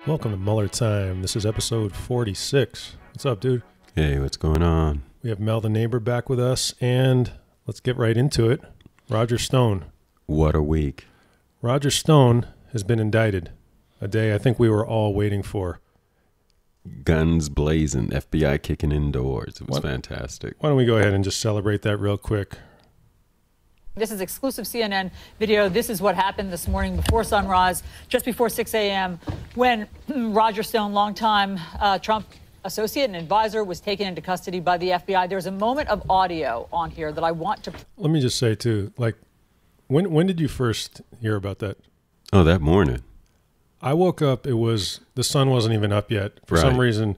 Welcome to Mueller Time. This is episode 46. What's up, dude? Hey, what's going on? We have Mel the neighbor back with us, and let's get right into it. Roger Stone. What a week. Roger Stone has been indicted. A day I think we were all waiting for. Guns blazing, FBI kicking in doors. It was fantastic. Why don't we go ahead and just celebrate that real quick? This is exclusive CNN video. This is what happened this morning before sunrise, just before 6 a.m., when Roger Stone, longtime Trump associate and advisor, was taken into custody by the FBI. There's a moment of audio on here that I want to... Let me just say, too, like, when did you first hear about that? Oh, that morning. I woke up, the sun wasn't even up yet. For some reason,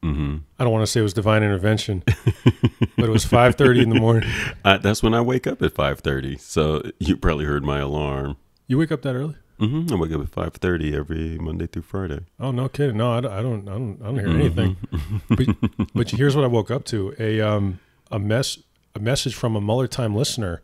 I don't want to say it was divine intervention, but it was 5:30 in the morning. That's when I wake up at 5:30, so you probably heard my alarm. You wake up that early? I wake up at 5:30 every Monday through Friday. Oh, no kidding. No, I don't hear anything. But here's what I woke up to: a message from a Mueller Time listener,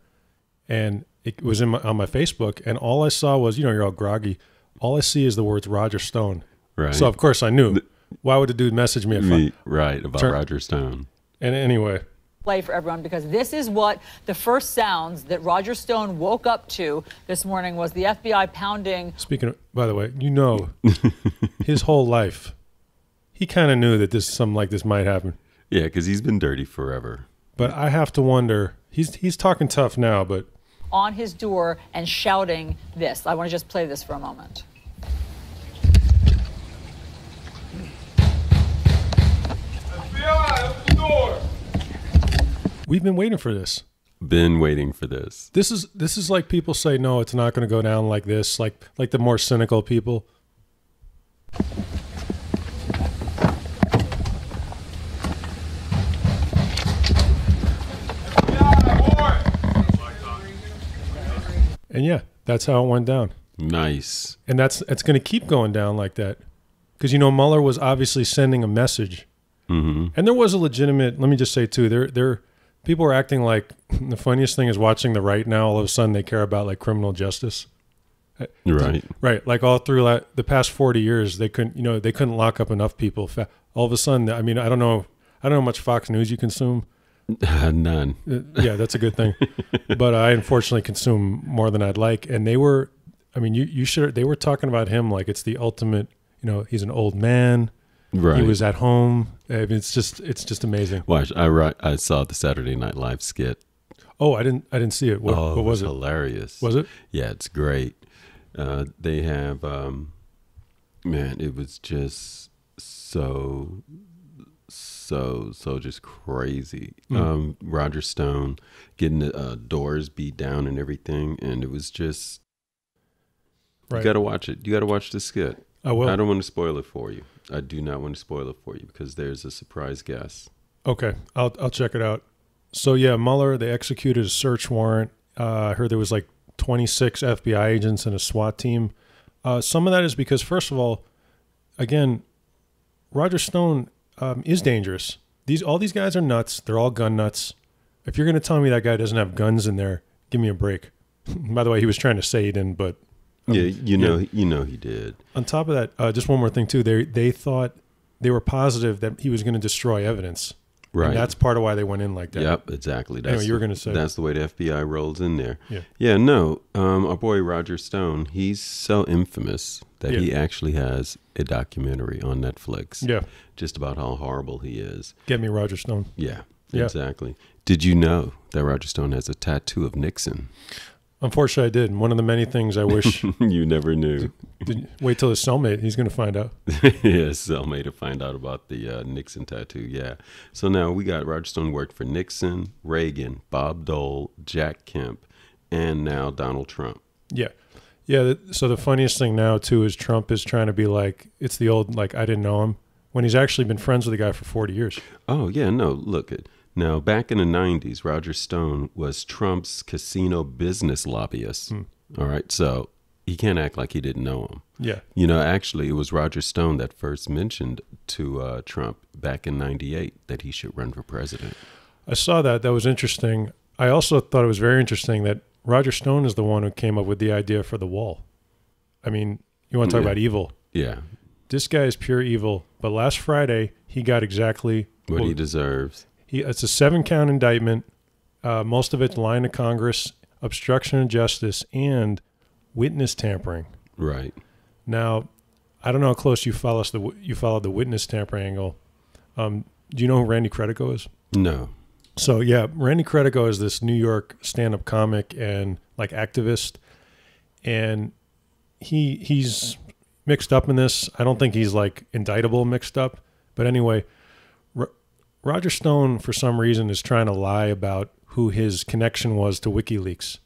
and it was on my Facebook, and all I saw was, you're all groggy. All I see is the words Roger Stone. Right. So of course I knew. Why would a dude message me at about Roger Stone? And anyway, play for everyone, because this is what the first sounds that Roger Stone woke up to this morning was the FBI pounding. Speaking of, by the way, his whole life, he kind of knew that something like this might happen. Yeah, because he's been dirty forever. But I have to wonder, he's talking tough now, but on his door and shouting this. I want to just play this for a moment. FBI, open the door. We've been waiting for this. Been waiting for this. This is like people say, no, it's not going to go down like this, like the more cynical people. And yeah, that's how it went down. Nice. And it's going to keep going down like that. Because, Mueller was obviously sending a message. Mm-hmm. And there was a legitimate, let me just say too, there people were acting like the funniest thing is watching the right now. All of a sudden they care about like criminal justice. Right. Right. Like all through the past 40 years, they couldn't lock up enough people. All of a sudden, I mean, I don't know how much Fox News you consume. None. Yeah, that's a good thing. But I unfortunately consume more than I'd like. And they were, I mean, they were talking about him like it's the ultimate, he's an old man. Right. He was at home. I mean, it's just amazing. Watch, I saw the Saturday Night Live skit. Oh, I didn't see it. What was it? Hilarious. Was it? Yeah, it's great. They have, man, it was just so just crazy. Roger Stone getting the doors beat down and everything, and it was just. Right. You got to watch it. You got to watch the skit. I will. I don't want to spoil it for you. I do not want to spoil it for you because there's a surprise guest. Okay, I'll check it out. So yeah, Mueller, they executed a search warrant. I heard there was like 26 FBI agents and a SWAT team. Some of that is because, first of all, again, Roger Stone is dangerous. All these guys are nuts. They're all gun nuts. If you're going to tell me that guy doesn't have guns in there, give me a break. By the way, he was trying to say he didn't, but yeah, you know he did. On top of that, just one more thing too. They thought they were positive that he was going to destroy evidence. Right. And that's part of why they went in like that. Yep, exactly. Anyway, you were going to say. That's the way the FBI rolls in there. Yeah. Yeah, no. Our boy Roger Stone, he's so infamous that he actually has a documentary on Netflix. Yeah. Just about how horrible he is. Get me Roger Stone. Yeah, exactly. Did you know that Roger Stone has a tattoo of Nixon? Unfortunately, I did. And one of the many things I wish you never knew. Wait till his cellmate. He's going to find out. Yeah, cellmate to find out about the Nixon tattoo. Yeah. So now we got Roger Stone worked for Nixon, Reagan, Bob Dole, Jack Kemp, and now Donald Trump. Yeah. Yeah. So the funniest thing now, too, is Trump is trying to be like, it's the old, like, I didn't know him, when he's actually been friends with the guy for 40 years. Oh, yeah. No, look at. Now, back in the 90s, Roger Stone was Trump's casino business lobbyist. All right. So he can't act like he didn't know him. Yeah. Actually, it was Roger Stone that first mentioned to Trump back in 98 that he should run for president. I saw that. That was interesting. I also thought it was very interesting that Roger Stone is the one who came up with the idea for the wall. I mean, you want to talk about evil. Yeah. This guy is pure evil. But last Friday, he got exactly what he deserves. It's a 7-count indictment. Most of it's lying to Congress, obstruction of justice, and witness tampering. Right. Now, I don't know how close you followed the witness tampering angle. Do you know who Randy Credico is? No. So yeah, Randy Credico is this New York stand-up comic and like activist, and he's mixed up in this. I don't think he's like indictable mixed up, but anyway, Roger Stone for some reason is trying to lie about who his connection was to WikiLeaks,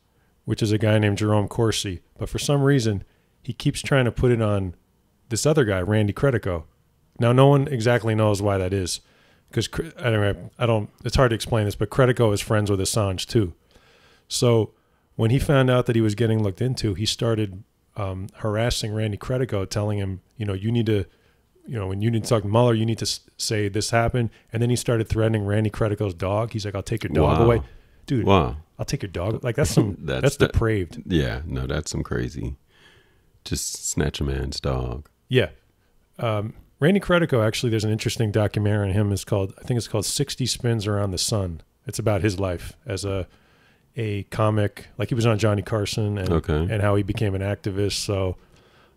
which is a guy named Jerome Corsi. But for some reason, he keeps trying to put it on this other guy, Randy Credico. Now, no one exactly knows why that is. Because anyway, it's hard to explain this, but Credico is friends with Assange too. So when he found out that he was getting looked into, he started harassing Randy Credico, telling him, you need to, when you need to talk to Mueller, you need to say this happened. And then he started threatening Randy Credico's dog. He's like, I'll take your dog away. Dude, I'll take your dog. Like that's that's depraved. Yeah, no, that's some crazy. Just snatch a man's dog. Yeah. Randy Credico, actually, there's an interesting documentary on him. I think it's called 60 Spins Around the Sun. It's about his life as a comic. Like he was on Johnny Carson and how he became an activist. So,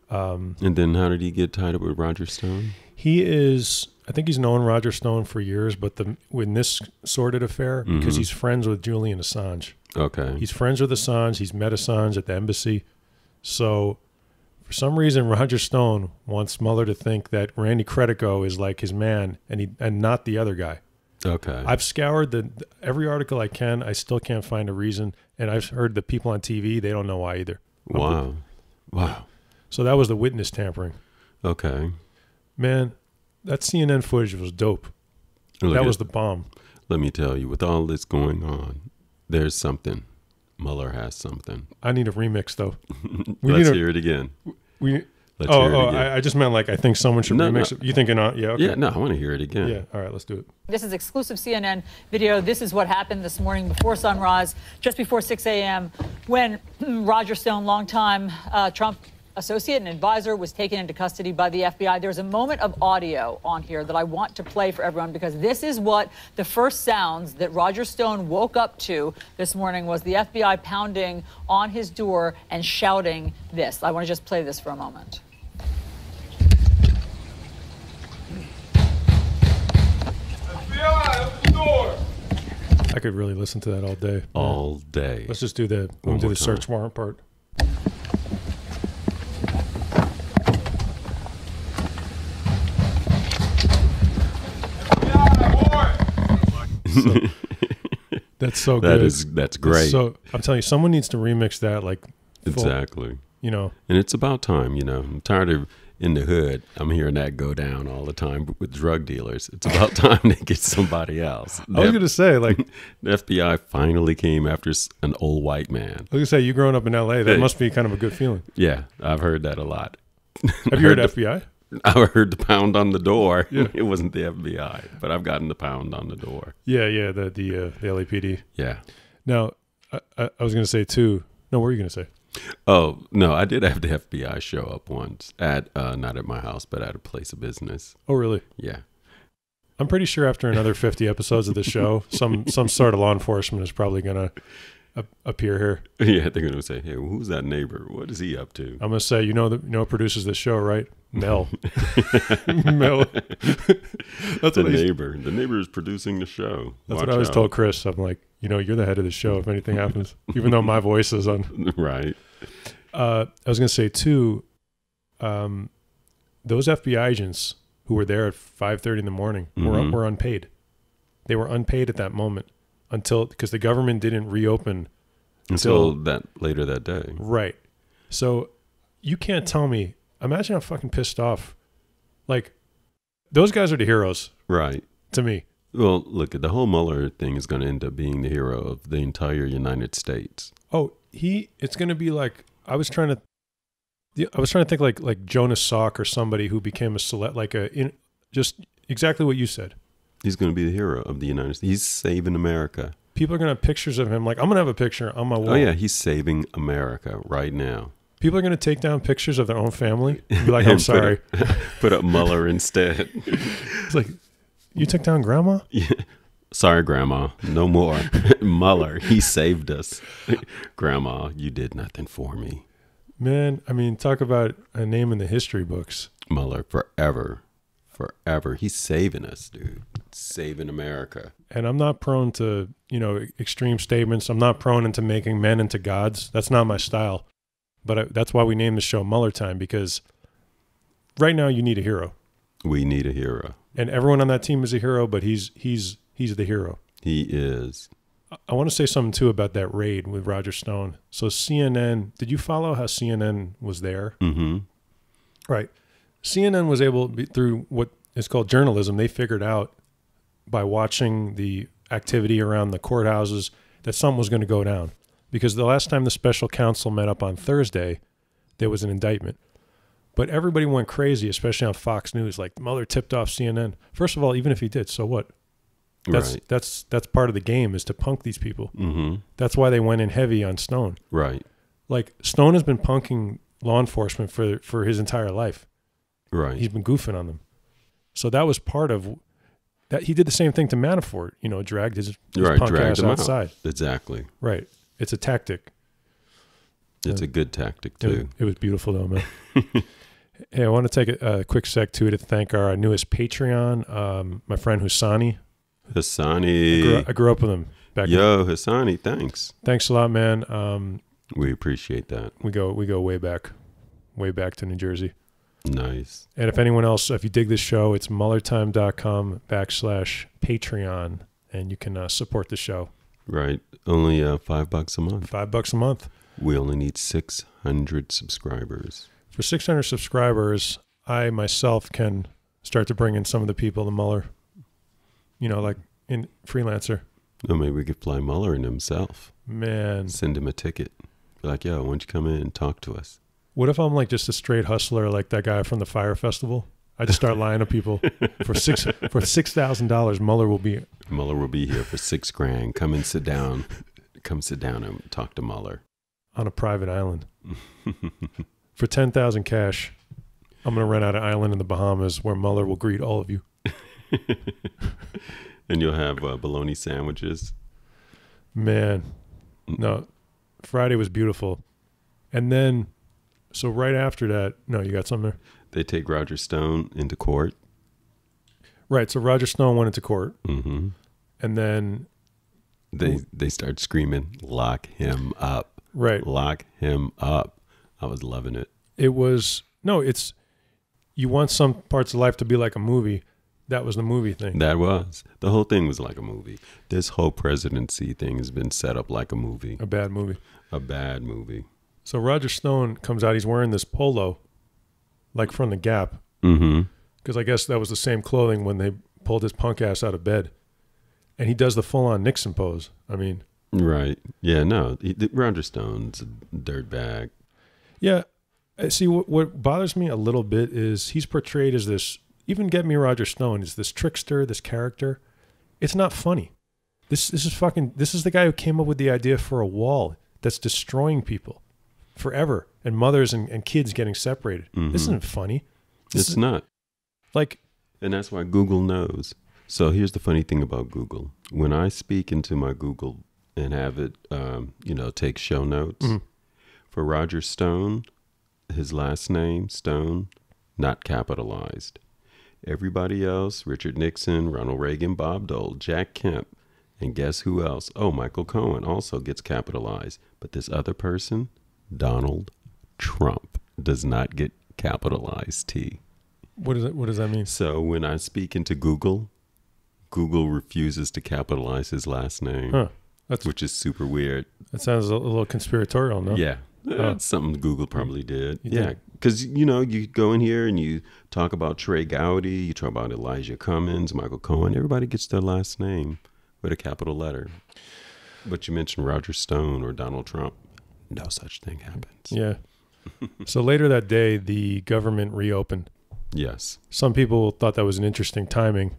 and then how did he get tied up with Roger Stone? I think he's known Roger Stone for years, but in this sordid affair, because he's friends with Julian Assange. Okay. He's friends with Assange. He's met Assange at the embassy. So for some reason, Roger Stone wants Mueller to think that Randy Credico is like his man and not the other guy. Okay. I've scoured every article I can. I still can't find a reason. And I've heard the people on TV, they don't know why either. Wow. So that was the witness tampering. Okay. Man, that CNN footage was dope. That was the bomb. Let me tell you, with all this going on, there's something. Mueller has something. I need a remix, though. Let's hear it again. Let's hear it again. I just meant like I think someone should remix it. You thinking on? Yeah, okay. Yeah, no, I want to hear it again. Yeah, all right, let's do it. This is exclusive CNN video. This is what happened this morning before sunrise, just before 6 a.m., when Roger Stone, longtime Trump associate and advisor, was taken into custody by the FBI. There's a moment of audio on here that I want to play for everyone because this is what the first sounds that Roger Stone woke up to this morning was the FBI pounding on his door and shouting this. I want to just play this for a moment. FBI, open the door. I could really listen to that all day. All day. Let's just do the search warrant part. That's so good. That's great. So I'm telling you, someone needs to remix that. Like exactly. And it's about time. I'm tired of in the hood. I'm hearing that go down all the time with drug dealers. It's about time to get somebody else. I was gonna say the FBI finally came after an old white man. I was gonna say you growing up in LA, that must be kind of a good feeling. Yeah, I've heard that a lot. Have you heard FBI? I heard the pound on the door. Yeah. It wasn't the FBI, but I've gotten the pound on the door. Yeah, the LAPD. Yeah. Now, I was going to say too. No, what were you going to say? Oh no, I did have the FBI show up once at not at my house, but at a place of business. Oh, really? Yeah. I'm pretty sure after another 50 episodes of the show, some sort of law enforcement is probably going to appear here. Yeah, they're going to say, "Hey, who's that neighbor? What is he up to?" I'm going to say, who produces this show, right? Mel. Mel. That's the neighbor. The neighbor is producing the show. That's what I always told Chris. I'm like, you're the head of the show if anything happens, even though my voice is on. Right. I was going to say too, those FBI agents who were there at 5:30 in the morning were unpaid. They were unpaid at that moment because the government didn't reopen until later that day. Right. So you can't tell me. Imagine how fucking pissed off. Like, those guys are the heroes. Right. To me. Well, look, the whole Mueller thing is going to end up being the hero of the entire United States. Oh, it's going to be like, I was trying to think like Jonas Salk or somebody who became a just exactly what you said. He's going to be the hero of the United States. He's saving America. People are going to have pictures of him. Like, I'm going to have a picture on my wall. Oh, yeah. He's saving America right now. People are going to take down pictures of their own family and be like, I'm sorry. Put up Mueller instead. It's like, you took down grandma? Yeah. Sorry, Grandma. No more. Mueller, he saved us. Grandma, you did nothing for me. Man, I mean, talk about a name in the history books. Mueller, forever. Forever. He's saving us, dude. Saving America. And I'm not prone to, extreme statements. I'm not prone into making men into gods. That's not my style. But that's why we named the show Mueller Time, because right now you need a hero. We need a hero. And everyone on that team is a hero, but he's the hero. He is. I want to say something, too, about that raid with Roger Stone. So CNN, did you follow how CNN was there? Mm-hmm. Right. CNN was able, through what is called journalism, they figured out by watching the activity around the courthouses that something was going to go down. Because the last time the special counsel met up on Thursday, there was an indictment. But everybody went crazy, especially on Fox News, like Mueller tipped off CNN. First of all, even if he did, so what? That's part of the game, is to punk these people. Mm-hmm. That's why they went in heavy on Stone. Right. Like, Stone has been punking law enforcement for his entire life. Right. He's been goofing on them. So that was part of that. He did the same thing to Manafort, dragged his punk ass outside. Exactly. Right. It's a tactic. It's a good tactic, too. It was beautiful, though, man. Hey, I want to take a quick sec, too, to thank our newest Patreon, my friend Husani. Hassani. I grew up with him back Yo, Hassani, thanks. Thanks a lot, man. We appreciate that. We go way back to New Jersey. Nice. And if anyone else, if you dig this show, it's MuellerTime.com/Patreon, and you can support the show. Right. Only $5 a month. $5 a month. We only need 600 subscribers. For 600 subscribers, I myself can start to bring in some of the people to Mueller, like in freelancer. Or maybe we could fly Mueller in himself. Man. Send him a ticket. Be like, yo, why don't you come in and talk to us? What if I'm like just a straight hustler, like that guy from the Fire Festival? I just start lying to people. For $6,000, Mueller will be here for $6,000. Come and sit down. Come sit down and talk to Mueller on a private island. For $10,000 cash, I'm going to rent out an island in the Bahamas where Mueller will greet all of you. And you'll have bologna sandwiches. Man, no, Friday was beautiful. And then, so right after that, no, you got something there? They take Roger Stone into court. Right, so Roger Stone went into court. Mm-hmm. And then they start screaming, lock him up. Right. Lock him up. I was loving it. You want some parts of life to be like a movie. That was the movie thing. That was. The whole thing was like a movie. This whole presidency thing has been set up like a movie. A bad movie. A bad movie. So Roger Stone comes out. He's wearing this polo, like from the Gap. Mm-hmm. Because I guess that was the same clothing when they pulled his punk ass out of bed. And he does the full-on Nixon pose. I mean. Right. Yeah, no. Roger Stone's a dirtbag. Yeah. See, what bothers me a little bit is he's portrayed as this, even Get Me Roger Stone, is this trickster, this character. It's not funny. This is the guy who came up with the idea for a wall that's destroying people forever, and mothers and kids getting separated. Mm-hmm. This isn't funny. It's not. And that's why Google knows. So here's the funny thing about Google. When I speak into my Google and have it, take show notes, mm-hmm. For Roger Stone, his last name, Stone, not capitalized. Everybody else, Richard Nixon, Ronald Reagan, Bob Dole, Jack Kemp, and guess who else? Oh, Michael Cohen also gets capitalized. But this other person, Donald Trump, does not get capitalized T. What does that mean? So when I speak into Google refuses to capitalize his last name, which is super weird. That sounds a little conspiratorial, no? Yeah. That's something Google probably did. Yeah. Because, you go in here and you talk about Trey Gowdy, you talk about Elijah Cummings, Michael Cohen. Everybody gets their last name with a capital letter. But you mentioned Roger Stone or Donald Trump. No such thing happens. Yeah. So later that day, the government reopened. Yes. Some people thought that was an interesting timing.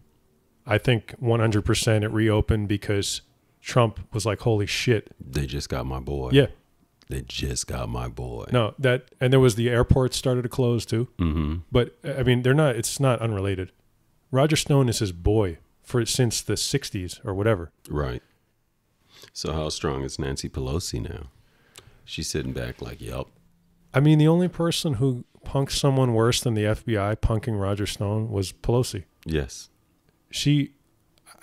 I think 100% it reopened because Trump was like, holy shit. They just got my boy. Yeah. They just got my boy. No, and there was the airport started to close too. Mm-hmm. But I mean, it's not unrelated. Roger Stone is his boy since the 60s or whatever. Right. So how strong is Nancy Pelosi now? She's sitting back like, yep. I mean, the only person who punked someone worse than the FBI punking Roger Stone was Pelosi. Yes.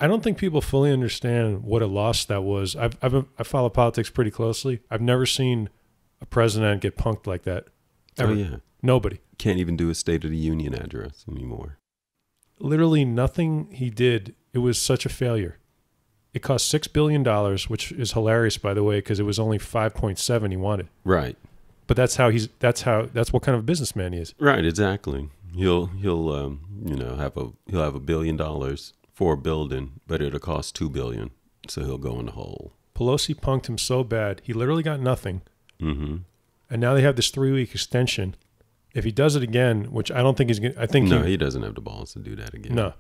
I don't think people fully understand what a loss that was. I follow politics pretty closely. I've never seen a president get punked like that. Ever. Oh, yeah. Nobody. Can't even do a State of the Union address anymore. Literally nothing he did. It was such a failure. It cost $6 billion, which is hilarious, by the way, because it was only 5.7 he wanted. Right. But that's what kind of businessman he is. Right, exactly. He'll have $1 billion for a building, but it'll cost $2 billion, so he'll go in the hole. Pelosi punked him so bad, he literally got nothing. Mm-hmm. And now they have this 3-week extension. If he does it again, which I don't think he's going to, he doesn't have the balls to do that again. No.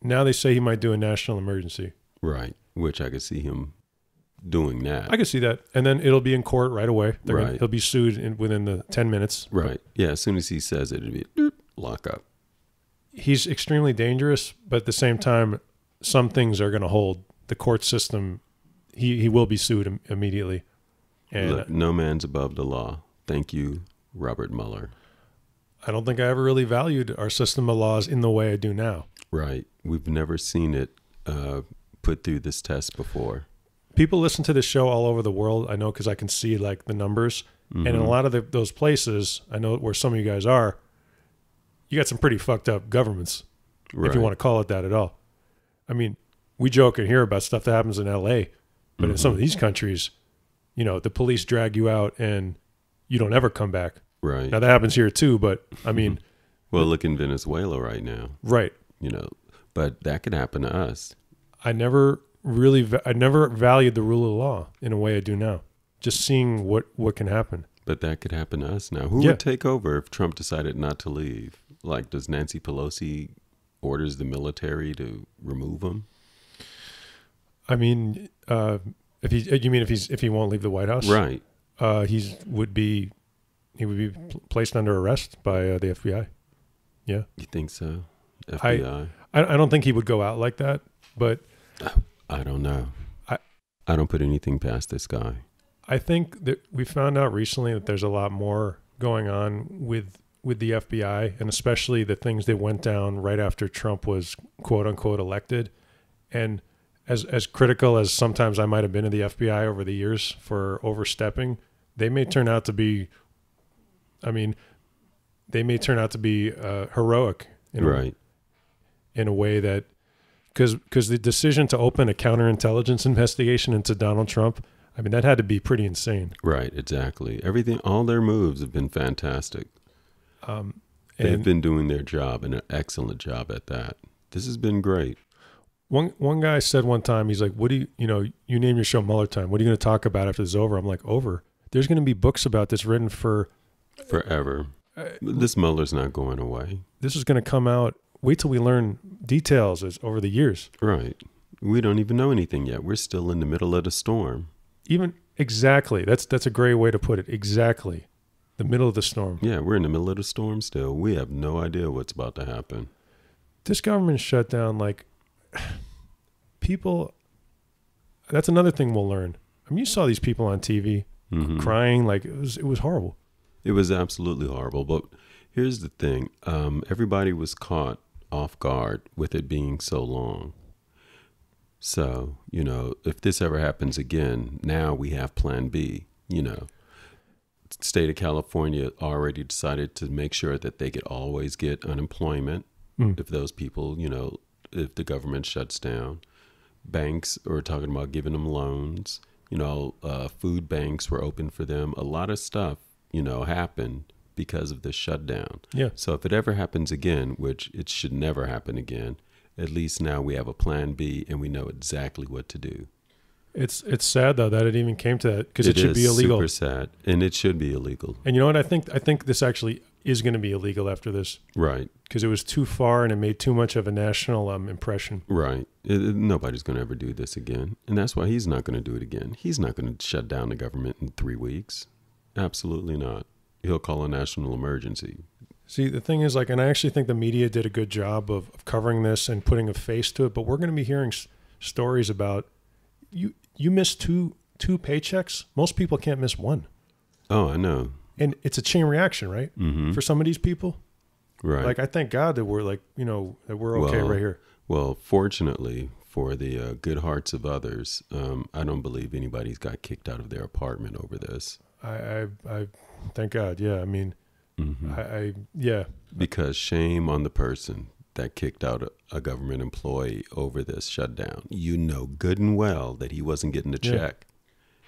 Now they say he might do a national emergency. Right, which I could see him doing that. I could see that. And then it'll be in court right away. Right. He'll be sued within the 10 minutes. Right. Yeah, as soon as he says it, it'll be lock up. He's extremely dangerous, but at the same time, some things are going to hold. The court system, he will be sued immediately. And Look, no man's above the law. Thank you, Robert Mueller. I don't think I ever really valued our system of laws in the way I do now. Right. We've never seen it put through this test before. People listen to this show all over the world. I know because I can see like the numbers. Mm-hmm. And in a lot of those places, I know where some of you guys are, you got some pretty fucked up governments, if you want to call it that at all. I mean, we joke and hear about stuff that happens in L.A., but in some of these countries, the police drag you out and you don't ever come back. Right. Now, that happens here too, but I mean... Well, look in Venezuela right now. Right. But that could happen to us. I never valued the rule of law in a way I do now. Just seeing what can happen. But that could happen to us now. Who would take over if Trump decided not to leave? Like, does Nancy Pelosi orders the military to remove him? I mean, if he won't leave the White House? Right. He would be placed under arrest by the FBI. Yeah. You think so? FBI? I don't think he would go out like that, but... I don't know. I don't put anything past this guy. I think that we found out recently that there's a lot more going on with the FBI, and especially the things that went down right after Trump was quote unquote elected. And as critical as sometimes I might have been of the FBI over the years for overstepping, they may turn out to be heroic in a way that because the decision to open a counterintelligence investigation into Donald Trump, I mean, that had to be pretty insane. Right, exactly. All their moves have been fantastic. They've been doing their job, and an excellent job at that. This has been great. One guy said one time, he's like, what do you name your show Mueller Time. What are you going to talk about after this is over? I'm like, over? There's going to be books about this written for... Forever. This Mueller's not going away. This is going to come out. Wait till we learn details over the years. Right. We don't even know anything yet. We're still in the middle of the storm. Exactly. That's a great way to put it. Exactly. The middle of the storm. Yeah, we're in the middle of the storm still. We have no idea what's about to happen. This government shutdown, like, people, that's another thing we'll learn. I mean, you saw these people on TV crying. Like, it was horrible. It was absolutely horrible. But here's the thing. Everybody was caught off guard with it being so long. So, if this ever happens again, now we have plan B, State of California already decided to make sure that they could always get unemployment if those people, if the government shuts down. Banks are talking about giving them loans. Food banks were open for them. A lot of stuff, happened because of the shutdown. Yeah. So if it ever happens again, which it should never happen again, at least now we have a plan B and we know exactly what to do. It's sad though that it even came to that because it should be illegal. Super sad, and it should be illegal. And you know what? I think this actually is going to be illegal after this. Right. Because it was too far and it made too much of a national impression. Right. Nobody's going to ever do this again. And that's why he's not going to do it again. He's not going to shut down the government in 3 weeks. Absolutely not. He'll call a national emergency. See, the thing is, like, and I actually think the media did a good job of covering this and putting a face to it, but we're going to be hearing stories about you missed two paychecks. Most people can't miss one. Oh, I know. And it's a chain reaction, right? Mm-hmm. For some of these people. Right. Like, I thank God that we're that we're okay right here. Well, fortunately for the good hearts of others, I don't believe anybody's got kicked out of their apartment over this. I thank God. Yeah. I mean, mm-hmm. Because shame on the person that kicked out a government employee over this shutdown. You know good and well that he wasn't getting a check.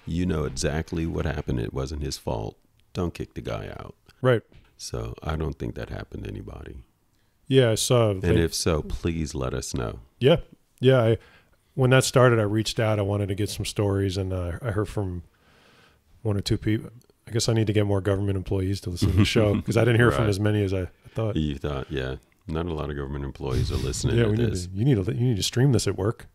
You know exactly what happened. It wasn't his fault. Don't kick the guy out. Right. So I don't think that happened to anybody. Yeah, I saw. And if so, please let us know. Yeah. Yeah. When that started, I reached out. I wanted to get some stories, and I heard from 1 or 2 people. I guess I need to get more government employees to listen to the show because I didn't hear from as many as I thought. You thought, yeah. Not a lot of government employees are listening to this. You need to stream this at work.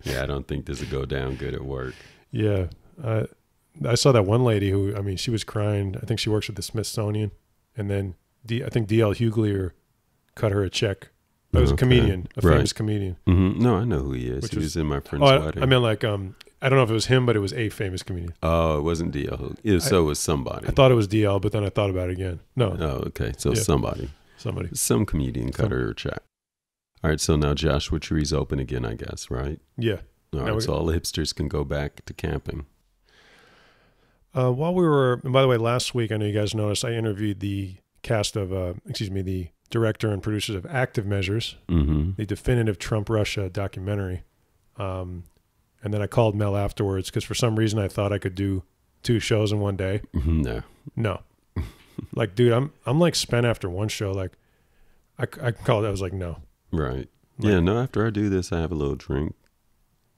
Yeah, I don't think this would go down good at work. Yeah. I saw that one lady who, I mean, she was crying. I think she works at the Smithsonian. And then I think D.L. Hughley cut her a check. That was a comedian, a famous comedian. Mm-hmm. No, I know who he is. He was in my friend's wedding. I mean, like, I don't know if it was him, but it was a famous comedian. Oh, it wasn't D.L. It was somebody. I thought it was D.L., but then I thought about it again. No. Oh, okay. So somebody. Some comedian cut her a check. All right. So now Joshua Tree's open again, I guess, right? Yeah. All right. So all the hipsters can go back to camping. While we were, and by the way, last week, I know you guys noticed, I interviewed the cast of, the director and producers of Active Measures, the definitive Trump-Russia documentary. And then I called Mel afterwards because for some reason I thought I could do 2 shows in one day. No. Like, dude, I'm like spent after one show. Like, I called it. I was like, no. Right. Like, no, after I do this, I have a little drink.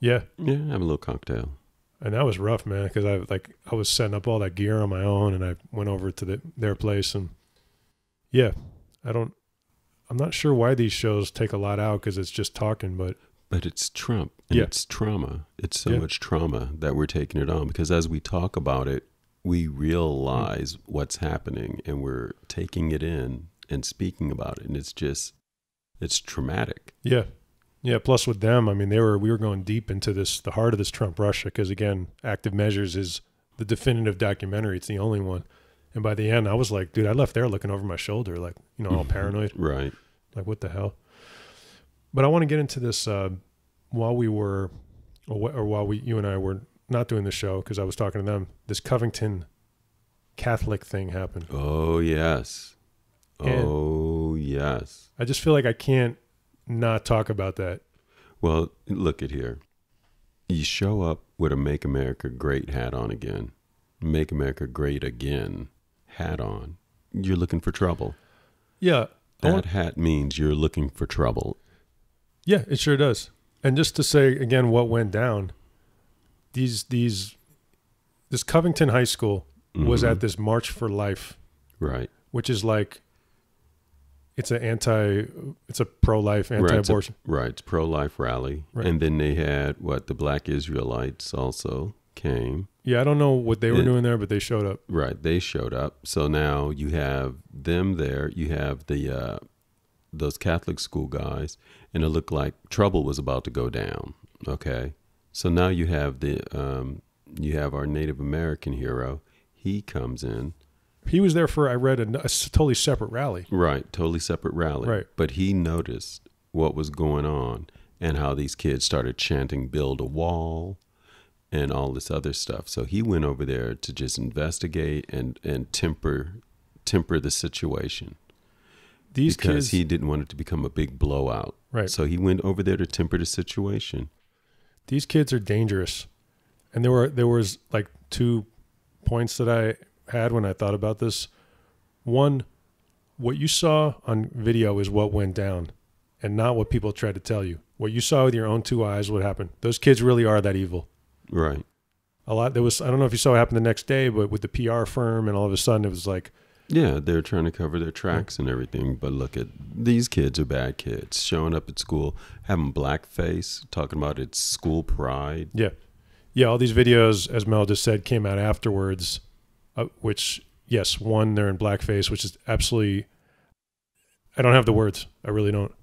Yeah. Yeah, I have a little cocktail. And that was rough, man, because I was setting up all that gear on my own, and I went over to their place, and I'm not sure why these shows take a lot out because it's just talking, but it's Trump and it's trauma. It's so much trauma that we're taking it on because as we talk about it, we realize what's happening and we're taking it in and speaking about it, and it's traumatic. Yeah. Yeah, plus with them, I mean, we were going deep into the heart of this Trump-Russia because, again, Active Measures is the definitive documentary. It's the only one. And by the end, I was like, dude, I left there looking over my shoulder, like, all paranoid. Right. Like, what the hell? But I want to get into this while you and I were not doing the show because I was talking to them. This Covington Catholic thing happened. Oh, yes. Yes. I just feel like I can't not talk about that. Well, look at here. You show up with a Make America Great hat on again. Make America Great Again hat on. You're looking for trouble. Yeah. That hat means you're looking for trouble. Yeah, it sure does. And just to say again what went down, this Covington High School was at this March for Life. Right. Which is like it's a pro-life, anti-abortion. It's pro-life rally. Right. And then they had the Black Israelites also came. Yeah, I don't know what they were doing there, but they showed up. Right, they showed up. So now you have them there. You have those Catholic school guys, and it looked like trouble was about to go down. Okay, so now you have our Native American hero. He comes in. He was there for, I read, a totally separate rally. Right, totally separate rally. Right. But he noticed what was going on and how these kids started chanting, "Build a wall," and all this other stuff. So he went over there to just investigate and temper the situation. Because he didn't want it to become a big blowout. Right. So he went over there to temper the situation. These kids are dangerous. And there was like 2 points that I had when I thought about this. One, what you saw on video is what went down and not what people tried to tell you. What you saw with your own 2 eyes, what happened. Those kids really are that evil. Right. I don't know if you saw what happened the next day, but with the PR firm and all of a sudden it was like, Yeah, they're trying to cover their tracks and everything. But look at these kids are bad kids showing up at school, having blackface, talking about it's school pride. Yeah. Yeah, all these videos, as Mel just said, came out afterwards, which, yes, one, they're in blackface, which is absolutely, I don't have the words. I really don't.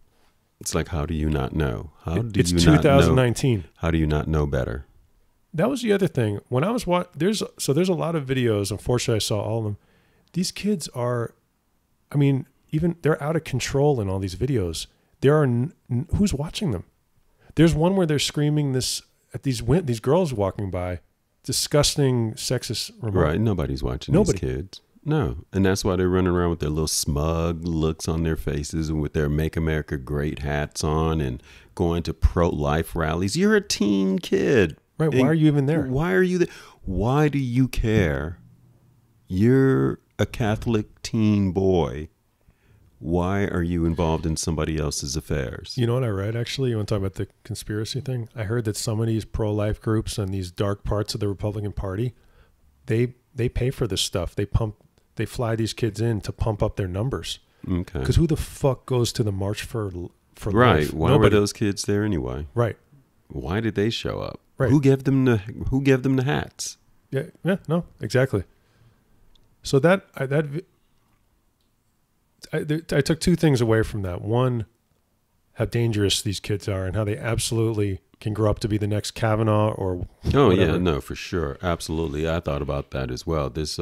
It's like, how do you not know? It's 2019. How do you not know better? That was the other thing. When I was there's a lot of videos. Unfortunately, I saw all of them. These kids are, I mean, even they're out of control in all these videos. There are who's watching them? There's one where they're screaming this at these girls walking by, disgusting sexist remark. Right, nobody's watching these kids. No, and that's why they're running around with their little smug looks on their faces and with their Make America Great hats on and going to pro-life rallies. You're a teen kid. Right, why are you even there? Why are you there? Why do you care? You're a Catholic teen boy. Why are you involved in somebody else's affairs? You know what I read, actually? You want to talk about the conspiracy thing? I heard that some of these pro-life groups and these dark parts of the Republican Party, they pay for this stuff. They fly these kids in to pump up their numbers. Okay. Because who the fuck goes to the March for right. Life? Why were those kids there anyway? Right. Why did they show up? Right. Who gave them the hats? Yeah. No. Exactly. So I took two things away from that. One, how dangerous these kids are and how they absolutely can grow up to be the next Kavanaugh or whatever. Yeah, no, for sure. Absolutely. I thought about that as well. This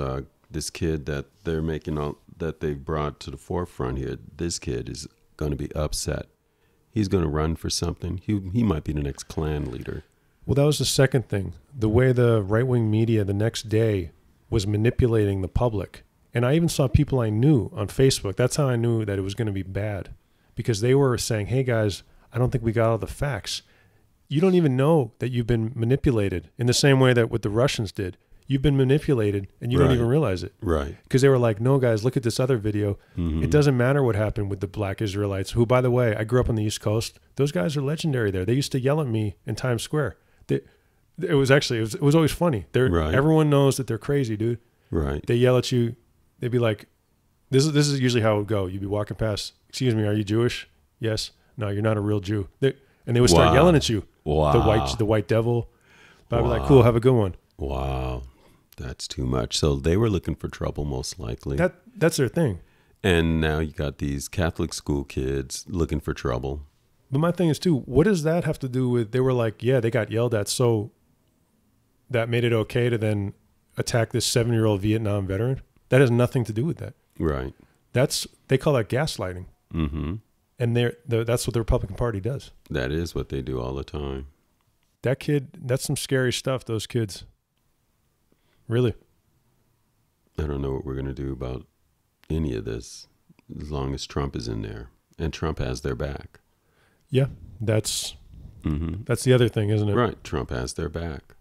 kid that they're that they brought to the forefront here, this kid is going to be upset. He's going to run for something. He might be the next Klan leader. Well, that was the second thing. The way the right-wing media the next day was manipulating the public. And I even saw people I knew on Facebook. That's how I knew that it was going to be bad. Because they were saying, hey, guys, I don't think we got all the facts. You don't even know that you've been manipulated in the same way that what the Russians did. You've been manipulated and you don't even realize it. Right. Because they were like, no, guys, look at this other video. Mm-hmm. It doesn't matter what happened with the black Israelites, who, by the way, I grew up on the East Coast. Those guys are legendary there. They used to yell at me in Times Square. It was always funny. Right. Everyone knows that they're crazy, dude. Right. They yell at you. They'd be like, this is usually how it would go. You'd be walking past, excuse me, are you Jewish? Yes. No, you're not a real Jew. And they would start yelling at you. Wow. The white devil. But I'd be like, cool, have a good one. Wow. That's too much. So they were looking for trouble, most likely. That's their thing. And now you got these Catholic school kids looking for trouble. But my thing is, too, what does that have to do with, they were like, yeah, they got yelled at, so that made it okay to then attack this 7-year-old Vietnam veteran? That has nothing to do with that. Right. They call that gaslighting. Mm-hmm. And that's what the Republican Party does. That is what they do all the time. That kid, that's some scary stuff, those kids. Really. I don't know what we're going to do about any of this as long as Trump is in there. And Trump has their back. Yeah, that's the other thing, isn't it? Right. Trump has their back.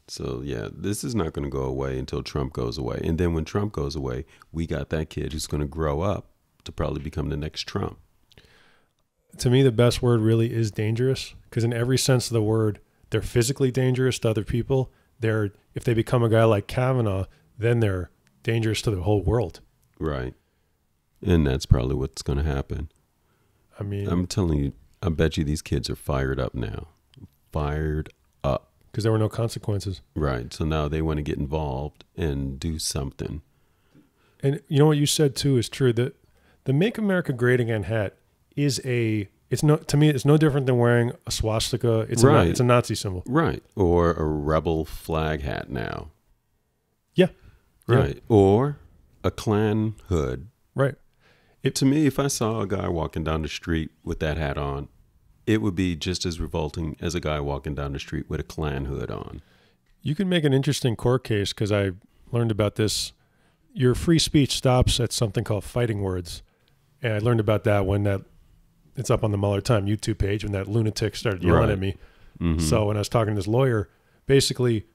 So, yeah, this is not going to go away until Trump goes away. And then when Trump goes away, we got that kid who's going to grow up to probably become the next Trump. To me, the best word really is dangerous, because in every sense of the word, they're physically dangerous to other people. If they become a guy like Kavanaugh, then they're dangerous to the whole world. Right. And that's probably what's going to happen. I mean, I'm telling you, I bet you these kids are fired up now. Fired up. Because there were no consequences. Right. So now they want to get involved and do something. And you know what you said, too, is true. The Make America Great Again hat is to me, it's no different than wearing a swastika. It's a Nazi symbol. Right. Or a rebel flag hat now. Yeah. Right. Yeah. Or a Klan hood. Right. To me, if I saw a guy walking down the street with that hat on, it would be just as revolting as a guy walking down the street with a Klan hood on. You can make an interesting court case, because I learned about this. Your free speech stops at something called fighting words. And I learned about that when it's up on the Mueller Time YouTube page when that lunatic started yelling at me. Mm-hmm. So when I was talking to this lawyer, basically,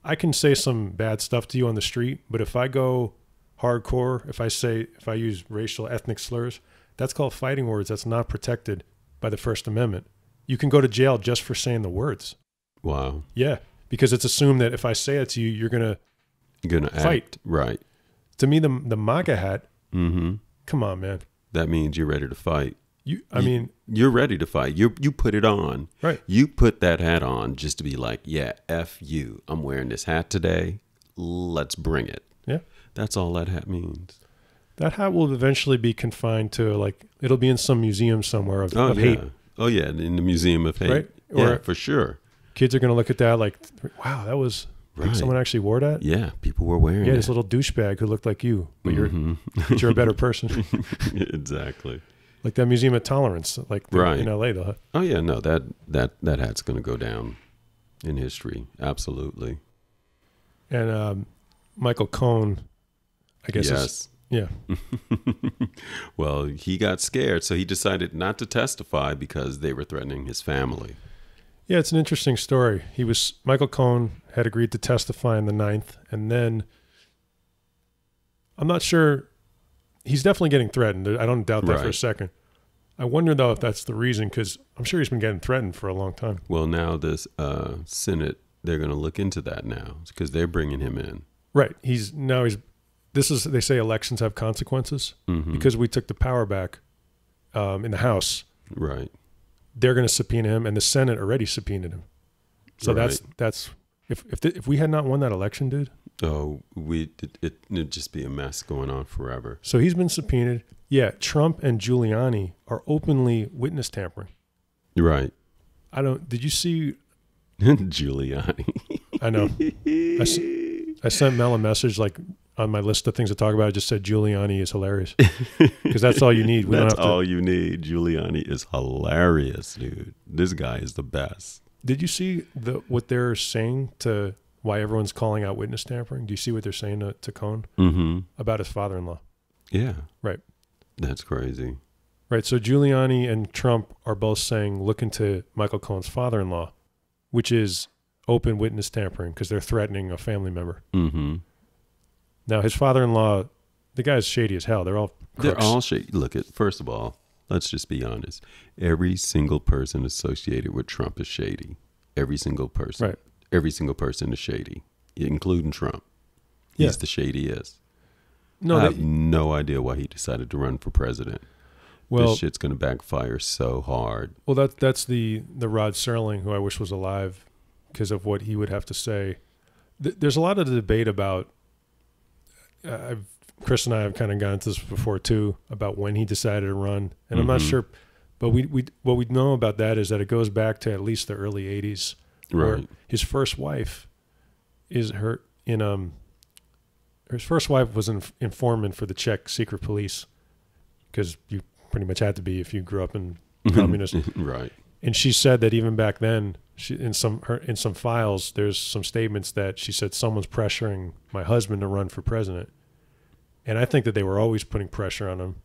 I can say some bad stuff to you on the street, but if I go hardcore, if I use racial, ethnic slurs, that's called fighting words. That's not protected by the First Amendment. You can go to jail just for saying the words. Wow. Yeah, because it's assumed that if I say it to you, you're gonna fight. Right. to me, the MAGA hat. Mm-hmm. Come on, man. That means you're ready to fight. You're ready to fight. You put it on. Right. You put that hat on just to be like, yeah, F you. I'm wearing this hat today. Let's bring it. Yeah. That's all that hat means. That hat will eventually be confined to, like, it'll be in some museum somewhere of hate. Oh, yeah, in the Museum of Hate. Right? Yeah, for sure. Kids are going to look at that like, wow, that was, like, someone actually wore that? Yeah, people were wearing it. Yeah, this little douchebag who looked like you, but you're a better person. Exactly. Like that Museum of Tolerance, like in LA, though. Oh, yeah, no, that hat's going to go down in history. Absolutely. And Michael Cohen, I guess. Yes. Yeah. Well, he got scared, so he decided not to testify because they were threatening his family. Yeah, it's an interesting story. Michael Cohen had agreed to testify on the 9th, and then I'm not sure. He's definitely getting threatened. I don't doubt that for a second. I wonder, though, if that's the reason, because I'm sure he's been getting threatened for a long time. Well, now this Senate, they're going to look into that now because they're bringing him in. Right. They say elections have consequences because we took the power back in the House. Right. They're going to subpoena him, and the Senate already subpoenaed him. So that's if we had not won that election, dude. Oh, it'd just be a mess going on forever. So he's been subpoenaed. Yeah, Trump and Giuliani are openly witness tampering. Right. Did you see Giuliani? I know. I sent Mel a message, like, on my list of things to talk about. I just said Giuliani is hilarious because that's all you need. That's all you need. Giuliani is hilarious, dude. This guy is the best. Did you see what they're saying to why everyone's calling out witness tampering? Do you see what they're saying to Cohen about his father-in-law? Yeah. Right. That's crazy. Right. So Giuliani and Trump are both saying, look into Michael Cohen's father-in-law, which is open witness tampering because they're threatening a family member. Mm-hmm. Now, his father-in-law, the guy's shady as hell. They're all crooks. They're all shady. Look, first of all, let's just be honest. Every single person associated with Trump is shady. Every single person. Right. Every single person is shady, including Trump. He's the shadiest. I have no idea why he decided to run for president. Well, this shit's going to backfire so hard. Well, that's the Rod Serling, who I wish was alive because of what he would have to say. There's a lot of debate about, Chris and I have kind of gone into this before too, about when he decided to run. And I'm not sure, but what we know about that is that it goes back to at least the early 80s. Right. His first wife his first wife was an informant for the Czech secret police, because you pretty much had to be if you grew up in communist. Right. And she said that even back then, in some files, there's some statements that she said someone's pressuring my husband to run for president. And I think that they were always putting pressure on him,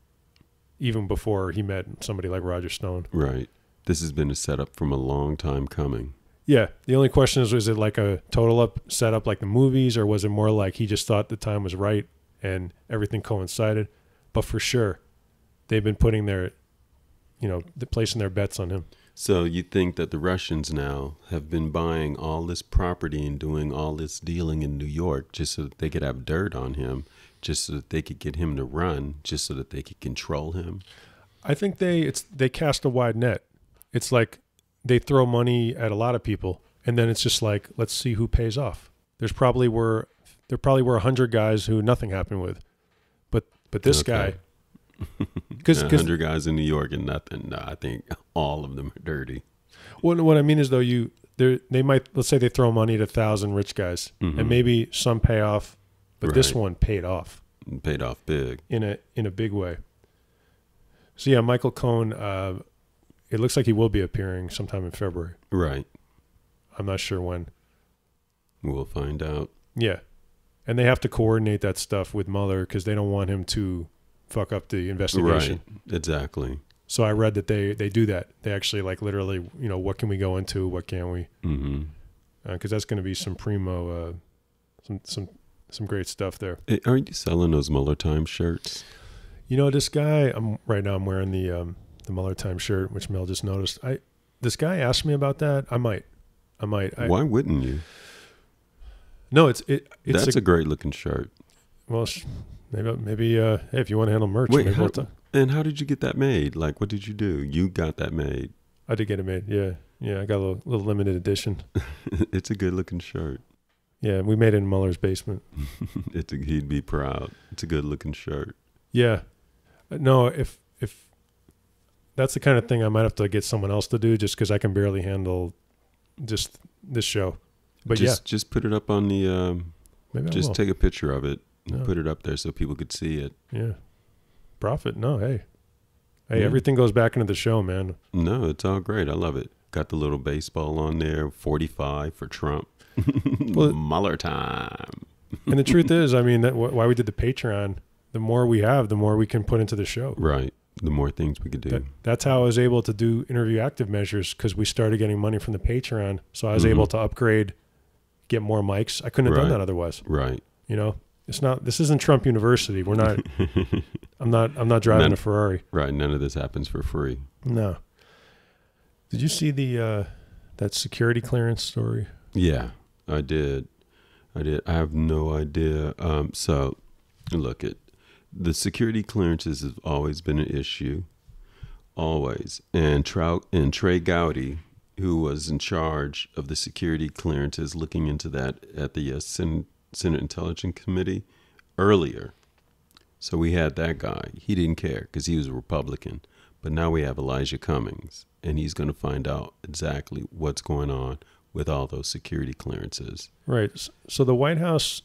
even before he met somebody like Roger Stone. Right. This has been a setup from a long time coming. Yeah. The only question is, was it like a total setup like the movies, or was it more like he just thought the time was right and everything coincided? But for sure, they've been putting placing their bets on him. So you think that the Russians now have been buying all this property and doing all this dealing in New York just so that they could have dirt on him, just so that they could get him to run, just so that they could control him? I think they cast a wide net. It's like they throw money at a lot of people, and then it's just like, let's see who pays off. There probably were 100 guys who nothing happened with, but this guy. Because 100 guys in New York and nothing. No, I think all of them are dirty. Well, what I mean is, though, they might, let's say they throw money at 1,000 rich guys, and maybe some pay off, but this one paid off. Paid off big. In a big way. So yeah, Michael Cohen, it looks like he will be appearing sometime in February. Right. I'm not sure when. We'll find out. Yeah. And they have to coordinate that stuff with Mueller because they don't want him to fuck up the investigation. Right. Exactly. So I read that they do that. They actually literally, what can we go into? What can't we? Mm-hmm. Because that's going to be some primo, some great stuff there. Hey, aren't you selling those Mueller Time shirts? This guy, I'm wearing the Mueller Time shirt, which Mel just noticed. This guy asked me about that. I might. Why wouldn't you? No, it's That's a great looking shirt. Well, Maybe hey, if you want to handle merch. Wait, maybe how did you get that made? Like, what did you do? You got that made. I did get it made. Yeah. Yeah. I got a little limited edition. It's a good looking shirt. Yeah. We made it in Mueller's basement. He'd be proud. It's a good looking shirt. Yeah. No, if that's the kind of thing I might have to get someone else to do just because I can barely handle just this show. But just put it up on the, maybe just take a picture of it and No. put it up there so people could see it. Yeah. Profit. No, hey, everything goes back into the show, man. No, it's all great. I love it. Got the little baseball on there, 45 for Trump. Mueller time. And the truth is, I mean, why we did the Patreon, the more we have, the more we can put into the show. Right. The more things we could do. That's how I was able to do Interview Active Measures, because we started getting money from the Patreon. So I was able to upgrade, get more mics. I couldn't have done that otherwise. Right. You know, this isn't Trump University. We're not, I'm not driving a Ferrari. Right. None of this happens for free. No. Did you see that security clearance story? Yeah, I did. I have no idea. So look, the security clearances have always been an issue, always. And Trey Gowdy, who was in charge of the security clearances, looking into that at the Senate Intelligence Committee earlier. So we had that guy. He didn't care because he was a Republican. But now we have Elijah Cummings, and he's going to find out exactly what's going on with all those security clearances. Right. So the White House,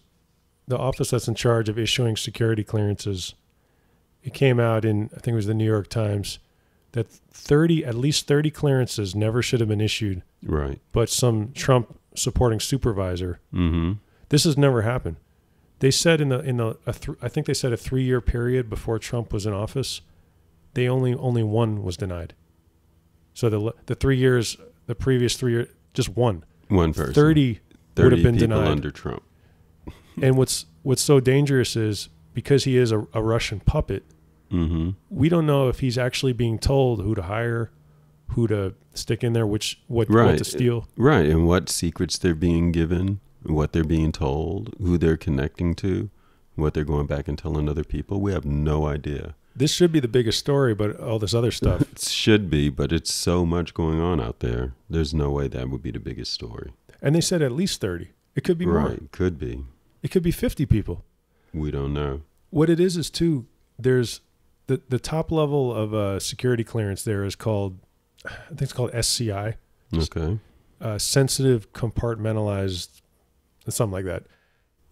the office that's in charge of issuing security clearances, it came out in, I think it was the New York Times, that at least 30 clearances never should have been issued. Right. But some Trump supporting supervisor. Mm-hmm. This has never happened. They said I think they said a 3-year period before Trump was in office, they only one was denied. So the 3 years, the previous 3 years, just one person, 30 would have been people denied under Trump. And what's so dangerous is because he is a Russian puppet, we don't know if he's actually being told who to hire, who to stick in there, what to steal. Right, and what secrets they're being given, what they're being told, who they're connecting to, what they're going back and telling other people. We have no idea. This should be the biggest story, but all this other stuff. It should be, but it's so much going on out there. Therethere's no way that would be the biggest story. And they said at least 30. It could be more. Right, could be. It could be 50 people. We don't know. What it is too, there's the top level of security clearance there is called, I think it's called SCI. Okay. Sensitive compartmentalized, something like that.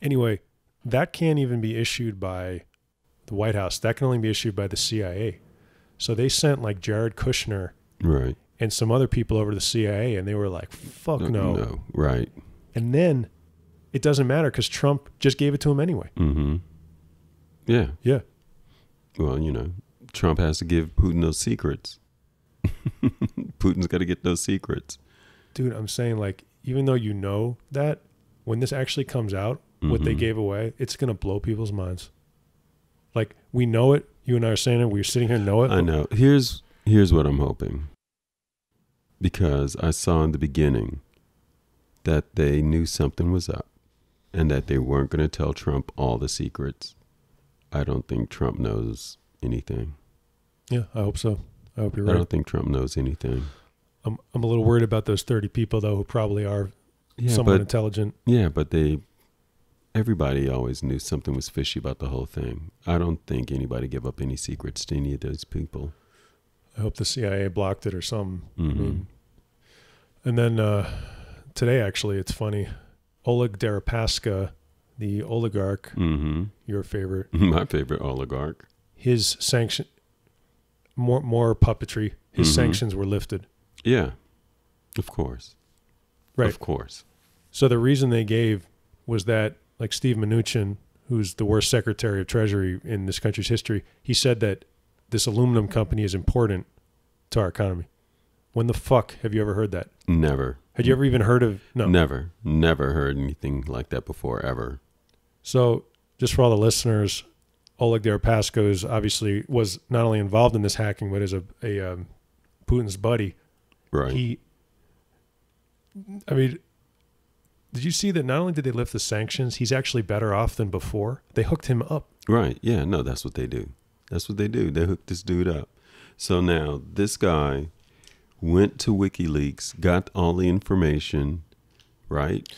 Anyway, that can't even be issued by the White House. That can only be issued by the CIA. So they sent like Jared Kushner and some other people over to the CIA, and they were like, fuck no. No, right. And then it doesn't matter because Trump just gave it to him anyway. Mm-hmm. Yeah. Yeah. Well, Trump has to give Putin those secrets. Putin's got to get those secrets. Dude, I'm saying, like, even though you know that, when this actually comes out, what they gave away, it's going to blow people's minds. Like, we know it. You and I are saying it. We're sitting here and know it. I know. Here's what I'm hoping. Because I saw in the beginning that they knew something was up and that they weren't going to tell Trump all the secrets. I don't think Trump knows anything. Yeah, I hope so. I hope you're right. I don't think Trump knows anything. I'm a little worried about those 30 people, though, who probably are somewhat intelligent. Yeah, but everybody always knew something was fishy about the whole thing. I don't think anybody gave up any secrets to any of those people. I hope the CIA blocked it or something. Mm-hmm. I mean, and then today, actually, it's funny. Oleg Deripaska, the oligarch, your favorite. My favorite oligarch. His sanction, more puppetry. His sanctions were lifted. Yeah, of course. Right. Of course. So the reason they gave was that, like, Steve Mnuchin, who's the worst Secretary of Treasury in this country's history, he said that this aluminum company is important to our economy. When the fuck have you ever heard that? Never. Had you ever even heard of? No. Never heard anything like that before, ever. So just for all the listeners, Oleg Deripaska was not only involved in this hacking, but is a Putin's buddy. Right. Did you see that not only did they lift the sanctions, he's actually better off than before? They hooked him up. Right. Yeah. No, that's what they do. That's what they do. They hook this dude up. So now this guy went to WikiLeaks, got all the information, right?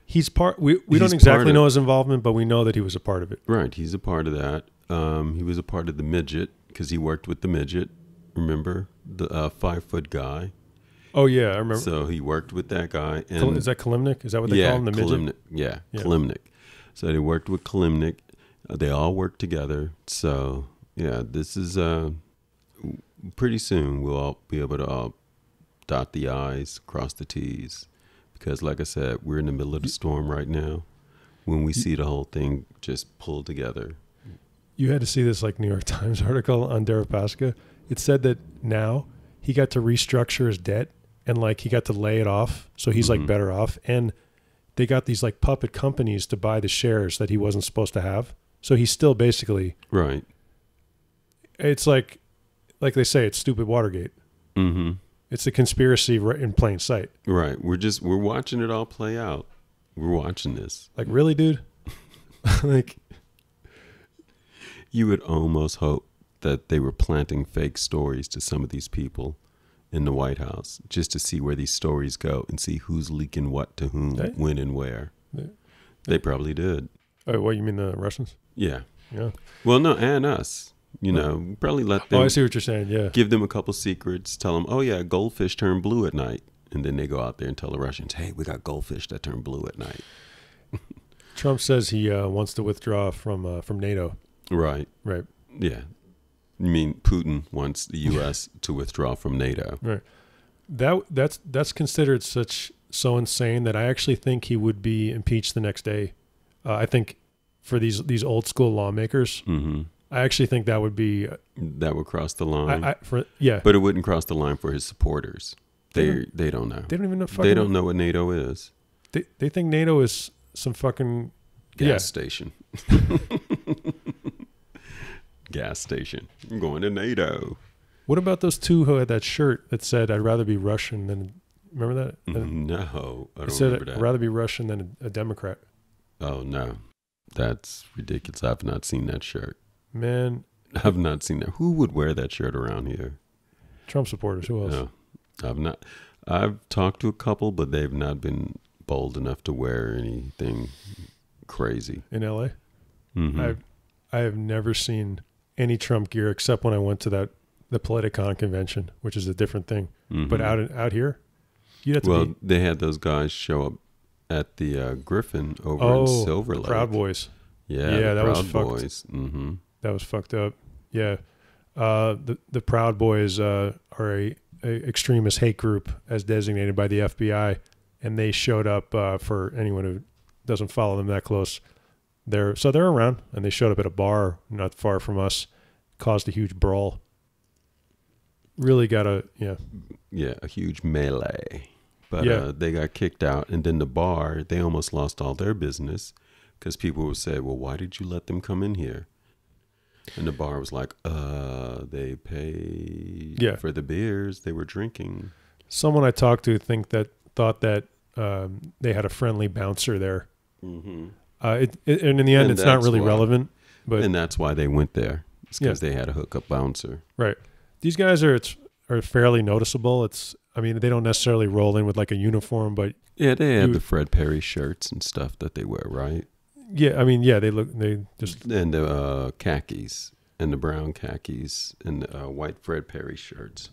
He's part. We He's don't exactly part know of- his his involvement, but we know that he was a part of it. Right. He's a part of that. He was a part of the midget because he worked with the midget. Remember the 5-foot guy? Oh yeah, I remember. So he worked with that guy. And Is that Kalimnik? Is that what they call him? The midget. Kalimnik. Yeah, Yeah. Kalimnik. So they worked with Kalimnik. They all worked together. So yeah, this is pretty soon we'll all be able to dot the I's, cross the T's, because like I said, we're in the middle of the storm right now. When we see the whole thing just pull together. You had to see this like New York Times article on Deripaska. It said that now he got to restructure his debt and like he got to lay it off, so he's like better off. And they got these like puppet companies to buy the shares that he wasn't supposed to have. So he's still basically Right. It's like they say, it's stupid Watergate. Mm-hmm. It's a conspiracy right in plain sight. Right. We're watching it all play out. We're watching this. Like, really, dude? Like, You would almost hope that they were planting fake stories to some of these people in the White House just to see where these stories go and see who's leaking what to whom, when, and where. They probably did. oh, what you mean, the Russians? Yeah. Yeah. Well, no, and us. You know, probably let them Oh, I see what you're saying. Yeah. give them a couple secrets, tell them, oh, yeah, goldfish turn blue at night. And then they go out there and tell the Russians, hey, we got goldfish that turn blue at night. Trump says he wants to withdraw from NATO. Right. Right. Yeah. You mean Putin wants the U.S. to withdraw from NATO. Right. That's considered so insane that I actually think he would be impeached the next day. I think for these old school lawmakers, Mm-hmm. I actually think that would be That would cross the line. yeah. But it wouldn't cross the line for his supporters. They don't know. They don't even know. They don't know what NATO is. They think NATO is some fucking Gas station. Gas station. I'm going to NATO. What about those two who had that shirt that said, "I'd rather be Russian than"? Remember that? No, I It don't said, remember "I'd that. rather be Russian than a Democrat." Oh, no. That's ridiculous. I've not seen that shirt. Man, I've not seen that. Who would wear that shirt around here? Trump supporters. Who else? No, I've not. I've talked to a couple, but they've not been bold enough to wear anything crazy. In LA? Mm-hmm. I have never seen any Trump gear except when I went to the Politicon convention, which is a different thing. Mm-hmm. But out here, you'd have to Well, be they had those guys show up at the Griffin over in Silver Lake. Proud Boys. Yeah, Yeah, the that was Proud fucked. Boys. Mm-hmm. That was fucked up. Yeah. The Proud Boys are a extremist hate group as designated by the FBI, and they showed up for anyone who doesn't follow them that close. They're around, and they showed up at a bar not far from us, caused a huge brawl. Really got Yeah, a huge melee. But they got kicked out, and then the bar, they almost lost all their business because people would say, well, why did you let them come in here? And the bar was like, they paid for the beers they were drinking. Someone I talked to thought that they had a friendly bouncer there. Mm-hmm. And in the end, And it's not that's really why. relevant. But And that's why they went there. It's because they had a hookup bouncer. right, these guys are fairly noticeable. They don't necessarily roll in with like a uniform, but Yeah, they had the Fred Perry shirts and stuff that they wear, right? they just And the khakis and the brown khakis and the white Fred Perry shirts.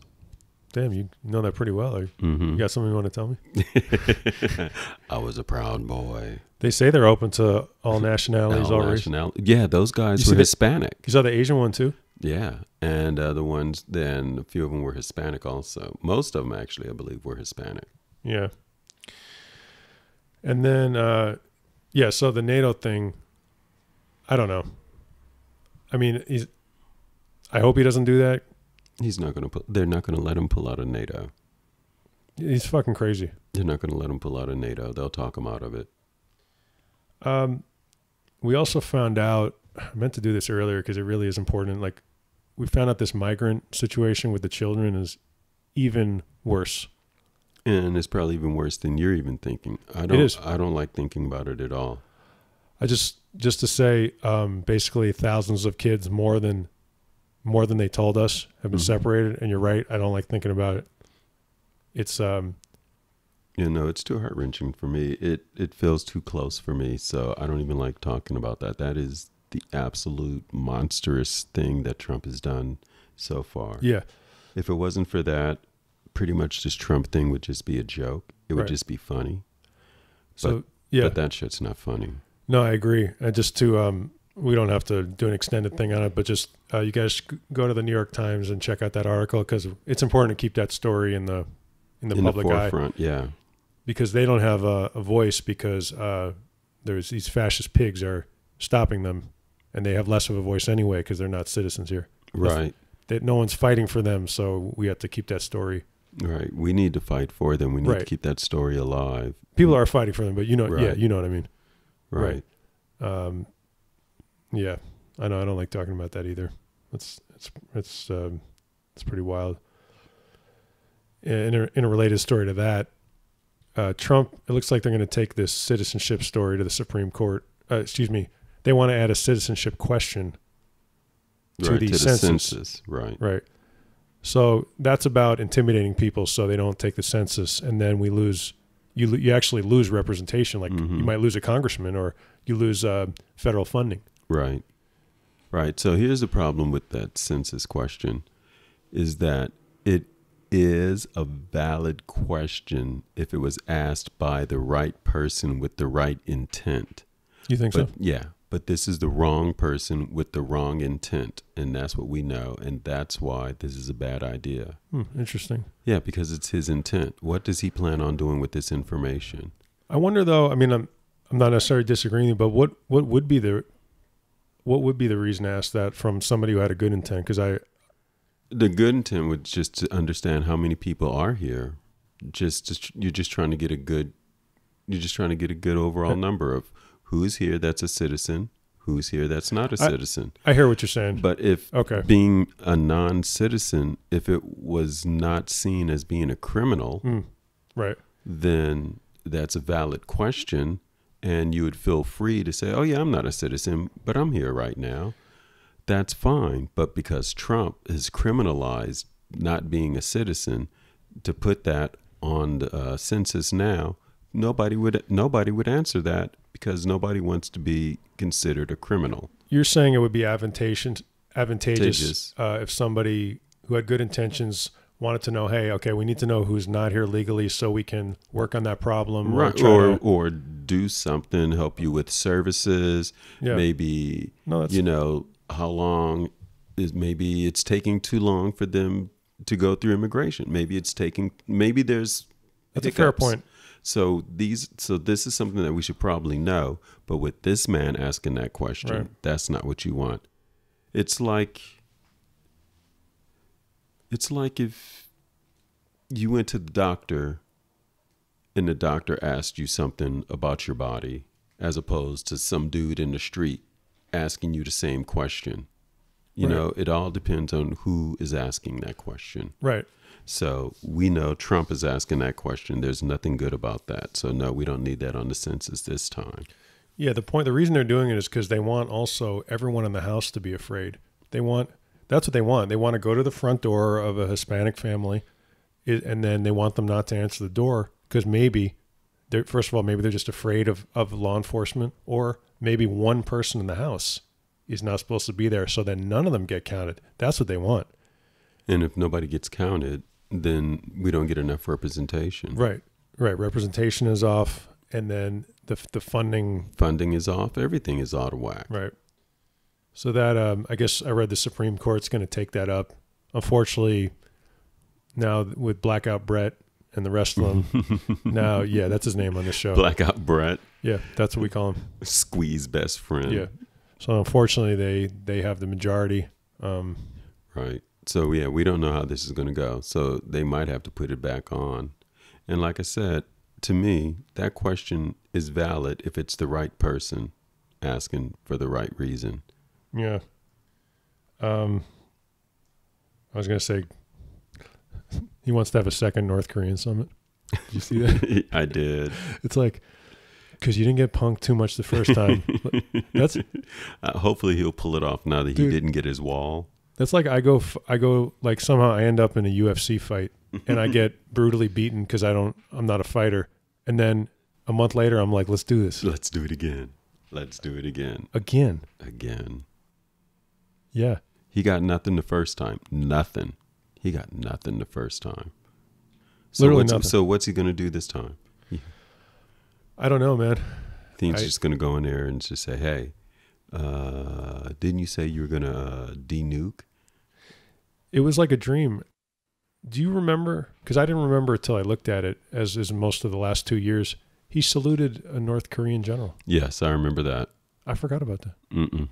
damn, you know that pretty well. Mm-hmm. You got something you want to tell me? I was a proud boy. They say they're open to all nationalities already. Yeah, those guys You were see Hispanic. You saw the Asian one too? Yeah, and the ones, then a few of them were Hispanic also. Most of them, actually, I believe, were Hispanic. Yeah. And then, so the NATO thing, I don't know. I hope he doesn't do that. He's not going to they're not going to let him pull out of NATO. He's fucking crazy. They're not going to let him pull out of NATO. They'll talk him out of it. We also found out, I meant to do this earlier because it really is important. Like, we found out this migrant situation with the children is even worse. And it's probably even worse than you're even thinking. It is. I don't like thinking about it at all. just to say, basically thousands of kids more than they told us have been separated. And you're right. I don't like thinking about it. It's, it's too heart-wrenching for me. It feels too close for me. So I don't even like talking about that. That is the absolute monstrous thing that Trump has done so far. Yeah. If it wasn't for that, pretty much this Trump thing would just be a joke. It would just be funny. So, but that shit's not funny. No, I agree. And just to, we don't have to do an extended thing on it, but just you guys go to the New York Times and check out that article, because it's important to keep that story in the public forefront, eye. Yeah. Because they don't have a voice, because there's these fascist pigs are stopping them, and they have less of a voice anyway because they're not citizens here. Right. No one's fighting for them, so we have to keep that story. Right. We need to fight for them. We need to keep that story alive. People are fighting for them, but you know what I mean. Right. Yeah, I know. I don't like talking about that either. It's pretty wild. In a related story to that, Trump, it looks like they're going to take this citizenship story to the Supreme Court. They want to add a citizenship question to the census. Right. So that's about intimidating people so they don't take the census, and then we lose. You actually lose representation. Like you might lose a congressman, or you lose federal funding. Right. So here's the problem with that census question, is that it is a valid question if it was asked by the right person with the right intent. You think so? Yeah. But this is the wrong person with the wrong intent, and that's what we know, and that's why this is a bad idea. Interesting. Yeah, because it's his intent. What does he plan on doing with this information? I wonder, though. I mean, I'm not necessarily disagreeing, but what would be the reason to ask that from somebody who had a good intent? Because the good intent would just to understand how many people are here. You're just trying to get a good overall number of who's here that's a citizen, who's here that's not a citizen. I hear what you're saying. But if being a non-citizen, if it was not seen as being a criminal, right, then that's a valid question, and you would feel free to say, oh yeah, I'm not a citizen, but I'm here right now. That's fine. But because Trump has criminalized not being a citizen, to put that on the census now, nobody would answer that, because nobody wants to be considered a criminal. You're saying it would be advantageous if somebody who had good intentions wanted to know, hey, okay, we need to know who's not here legally so we can work on that problem. Right. Or do something, help you with services. Yeah. Maybe, how long maybe it's taking too long for them to go through immigration. Maybe there's That's a fair point. So this is something that we should probably know, but with this man asking that question, that's not what you want. It's like if you went to the doctor and the doctor asked you something about your body, as opposed to some dude in the street asking you the same question. You know, it all depends on who is asking that question. Right. So we know Trump is asking that question. There's nothing good about that. So no, we don't need that on the census this time. Yeah, the reason they're doing it is because they want also everyone in the house to be afraid. That's what they want. They want to go to the front door of a Hispanic family, and then they want them not to answer the door because maybe they're just afraid of law enforcement, or maybe one person in the house is not supposed to be there, so then none of them get counted. That's what they want. And if nobody gets counted, then we don't get enough representation. Right. Representation is off, and then the funding is off. Everything is out of whack. Right. So that I guess I read the Supreme Court's going to take that up. Unfortunately, now with Blackout Brett and the rest of them, now that's his name on the show. Blackout Brett. Yeah, that's what we call him. Squeeze best friend. Yeah. So unfortunately, they have the majority. Right. So, we don't know how this is going to go. So they might have to put it back on. And like I said, to me, that question is valid if it's the right person asking for the right reason. Yeah. I was going to say, he wants to have a second North Korean summit. Did you see that? I did. It's like, Because you didn't get punked too much the first time. That's hopefully he'll pull it off now that he didn't get his wall. That's like I go like somehow I end up in a UFC fight and I get brutally beaten because I'm not a fighter. And then a month later, I'm like, let's do this. Let's do it again. Let's do it again. Again. Yeah. He got nothing the first time. Nothing. He got nothing the first time. Literally nothing. So what's he going to do this time? I don't know, man. I think he's just going to go in there and just say, hey, didn't you say you were going to de-nuke? It was like a dream. Do you remember? Because I didn't remember until I looked at it, as is most of the last 2 years. He saluted a North Korean general. Yes, I remember that. I forgot about that.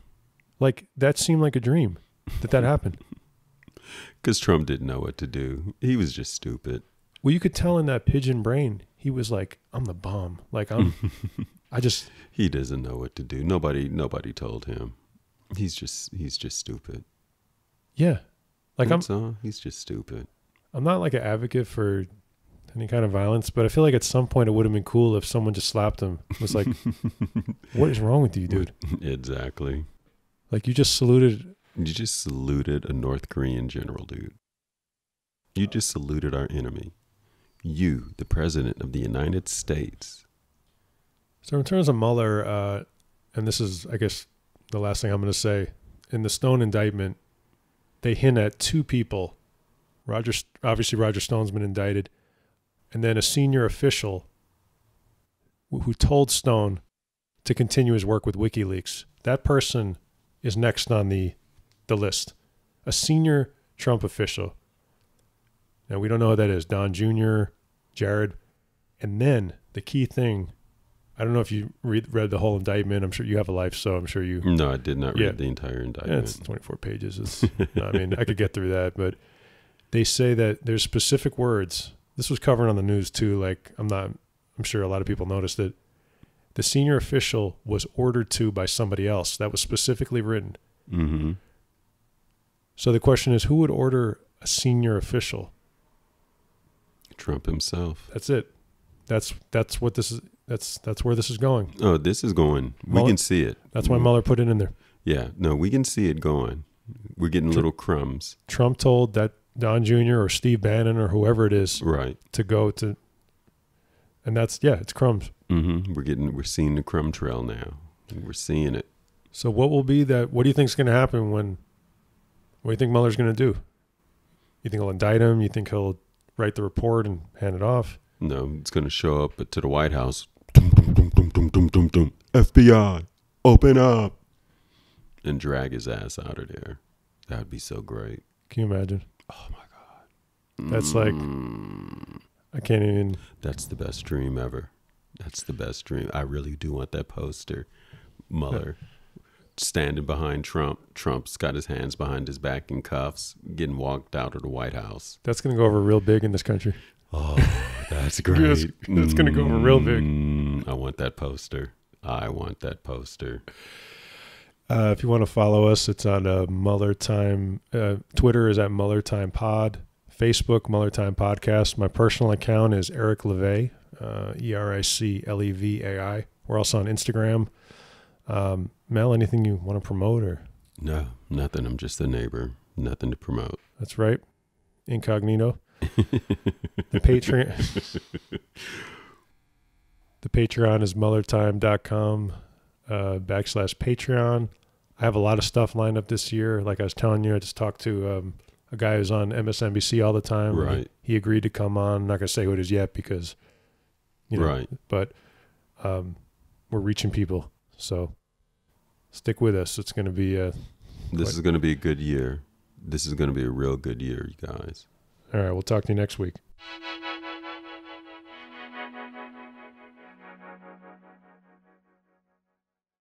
Like, that seemed like a dream that happened. Because Trump didn't know what to do. He was just stupid. Well, you could tell in that pigeon brain, he was like, I'm the bomb. Like, He doesn't know what to do. Nobody told him. He's just stupid. Yeah. Like, he's just stupid. I'm not like an advocate for any kind of violence, but I feel like at some point it would have been cool if someone just slapped him. It was like, what is wrong with you, dude? Exactly. Like, you just saluted a North Korean general, dude. You just saluted our enemy. You, the president of the United States. So in terms of Mueller, and this is, I guess, the last thing I'm going to say, in the Stone indictment, they hint at two people. Obviously Roger Stone's been indicted, and then a senior official who told Stone to continue his work with WikiLeaks. That person is next on the list. A senior Trump official. Now, we don't know who that is. Don Jr., Jared. And then the key thing, I don't know if you read the whole indictment. I'm sure you have a life, so I'm sure you... No, I did not read the entire indictment. It's 24 pages. I mean, I could get through that, but they say that there's specific words. This was covered on the news, too. Like, I'm sure a lot of people noticed it. The senior official was ordered to by somebody else. That was specifically written. Mm-hmm. So the question is, who would order a senior official? Trump himself. That's it. That's what this is. That's where this is going. Oh, this is going. Mueller, we can see it. That's why Mueller put it in there. Yeah. No, we can see it going. We're getting little crumbs. Trump told that Don Jr. or Steve Bannon or whoever it is, right, to go to, and it's crumbs. Mm-hmm. We're seeing the crumb trail now. We're seeing it. So what will be that? What do you think is going to happen what do you think Mueller's going to do? You think he'll indict him? You think he'll write the report and hand it off? No, it's going to show up to the White House. Dum, dum, dum, dum, dum, dum, dum, dum. FBI, open up. And drag his ass out of there. That would be so great. Can you imagine? Oh, my God. That's like, I can't even. That's the best dream ever. That's the best dream. I really do want that poster. Mueller standing behind Trump. Trump's got his hands behind his back in cuffs, getting walked out of the White House. That's going to go over real big in this country. Oh, that's great. That's going to go over real big. I want that poster. I want that poster. If you want to follow us, it's on Mueller Time. Twitter is at Mueller Time Pod. Facebook, Mueller Time Podcast. My personal account is Eric LeVay, EricLevai. We're also on Instagram. Mel, anything you want to promote? Or no, nothing. I'm just a neighbor. Nothing to promote. That's right. Incognito. The Patreon. The Patreon is MuellerTime.com /Patreon. I have a lot of stuff lined up this year. Like I was telling you, I just talked to a guy who's on MSNBC all the time. Right. He agreed to come on. I'm not going to say who it is yet because, right. But we're reaching people. So stick with us. It's going to be this is going to be a good year. This is going to be a real good year, you guys. All right. We'll talk to you next week.